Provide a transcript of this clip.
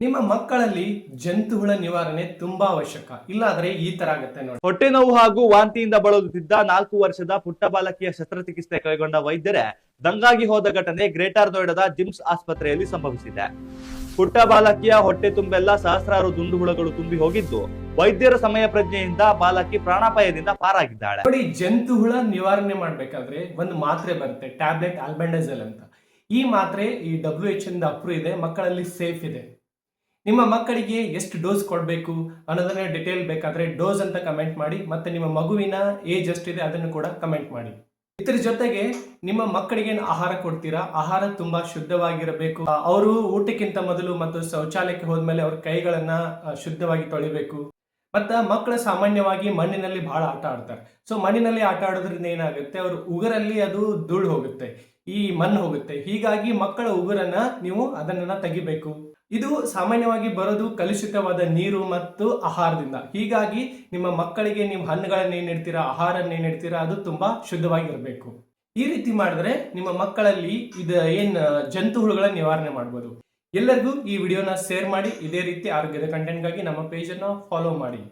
ನಿಮ್ಮ ಮಕ್ಕಳಲ್ಲಿ ಜಂತುಹುಳ ನಿವಾರಣೆ ತುಂಬಾ ಅವಶ್ಯಕ. ಇಲ್ಲಾದ್ರೆ ಈ ತರ ಆಗುತ್ತೆ ನೋಡಿ. ಹೊಟ್ಟೆ ನೋವು ಹಾಗೂ ವಾಂತಿಯಿಂದ ಬಳಲುತ್ತಿದ್ದ 4 ವರ್ಷದ ಪುಟ್ಟ ಬಾಲಕಿಯ ಶಸ್ತ್ರಚಿಕಿತ್ಸೆ ಕೈಗೊಂಡ ವೈದ್ಯರೇ ದಂಗಾಗಿ ಹೋದ ಘಟನೆ ಗ್ರೇಟರ್ ನೋಯ್ಡಾದ ಜಿಮ್ಸ್ ಆಸ್ಪತ್ರೆಯಲ್ಲಿ ಸಂಭವಿಸಿದೆ. ಪುಟ್ಟ ಬಾಲಕಿಯ ಹೊಟ್ಟೆ ತುಂಬೆಲ್ಲ ಸಹಸ್ರಾರು ದುಂಡುಹುಳಗಳು ತುಂಬಿ ಹೋಗಿದ್ದು, ವೈದ್ಯರ ಸಮಯ ಪ್ರಜ್ಞೆಯಿಂದ ಬಾಲಕಿ ಪ್ರಾಣಾಪಾಯದಿಂದ ಪಾರಾಗಿದ್ದಾಳೆ. ನೋಡಿ, ಜಂತುಹುಳ ನಿವಾರಣೆ ಮಾಡ್ಬೇಕಾದ್ರೆ ಒಂದು ಮಾತ್ರೆ ಬರುತ್ತೆ, ಟ್ಯಾಬ್ಲೆಟ್ ಆಲ್ಬೆಂಡಜೋಲ್ ಅಂತ. ಈ ಮಾತ್ರೆ ಈ WHO ಇಂದ ಅಪ್ರೂವ್ ಇದೆ, ಮಕ್ಕಳಲ್ಲಿ ಸೇಫ್ ಇದೆ. ನಿಮ್ಮ ಮಕ್ಕಳಿಗೆ ಎಷ್ಟು ಡೋಸ್ ಕೊಡಬೇಕು ಅನ್ನೋದನ್ನ ಡಿಟೇಲ್ ಬೇಕಾದ್ರೆ ಡೋಸ್ ಅಂತ ಕಮೆಂಟ್ ಮಾಡಿ, ಮತ್ತೆ ನಿಮ್ಮ ಮಗುವಿನ ಏಜ್ ಎಷ್ಟಿದೆ ಅದನ್ನು ಕೂಡ ಕಮೆಂಟ್ ಮಾಡಿ. ಇದ್ರ ಜೊತೆಗೆ ನಿಮ್ಮ ಮಕ್ಕಳಿಗೆ ಆಹಾರ ಕೊಡ್ತೀರಾ, ಆಹಾರ ತುಂಬಾ ಶುದ್ಧವಾಗಿರಬೇಕು. ಅವರು ಊಟಕ್ಕಿಂತ ಮೊದಲು ಮತ್ತು ಶೌಚಾಲಯಕ್ಕೆ ಹೋದ್ಮೇಲೆ ಅವ್ರ ಕೈಗಳನ್ನ ಶುದ್ಧವಾಗಿ ತೊಳಿಬೇಕು. ಮತ್ತೆ ಮಕ್ಕಳು ಸಾಮಾನ್ಯವಾಗಿ ಮಣ್ಣಿನಲ್ಲಿ ಬಹಳ ಆಟ ಆಡ್ತಾರೆ. ಸೊ ಮಣ್ಣಿನಲ್ಲಿ ಆಟ ಆಡೋದ್ರಿಂದ ಏನಾಗುತ್ತೆ, ಅವ್ರ ಉಗುರಲ್ಲಿ ಅದು ಧೂಳು ಹೋಗುತ್ತೆ, ಈ ಮಣ್ಣು ಹೋಗುತ್ತೆ. ಹೀಗಾಗಿ ಮಕ್ಕಳ ಉಗುರನ್ನ ನೀವು ಅದನ್ನ ತೆಗಿಬೇಕು. ಇದು ಸಾಮಾನ್ಯವಾಗಿ ಬರೋದು ಕಲುಷಿತವಾದ ನೀರು ಮತ್ತು ಆಹಾರದಿಂದ. ಹೀಗಾಗಿ ನಿಮ್ಮ ಮಕ್ಕಳಿಗೆ ನೀವು ಹಣ್ಣುಗಳನ್ನ ಏನ್ ನೀಡ್ತೀರಾ, ಆಹಾರನ್ನ ಏನ್ ನೀಡ್ತೀರಾ, ಅದು ತುಂಬಾ ಶುದ್ಧವಾಗಿರಬೇಕು. ಈ ರೀತಿ ಮಾಡಿದ್ರೆ ನಿಮ್ಮ ಮಕ್ಕಳಲ್ಲಿ ಜಂತುಹುಳುಗಳ ನಿವಾರಣೆ ಮಾಡ್ಬೋದು. ಎಲ್ಲರಿಗೂ ಈ ವಿಡಿಯೋನ ಶೇರ್ ಮಾಡಿ. ಇದೇ ರೀತಿ ಆರೋಗ್ಯದ ಕಂಟೆಂಟ್ಗಾಗಿ ನಮ್ಮ ಪೇಜನ್ನು ಫಾಲೋ ಮಾಡಿ.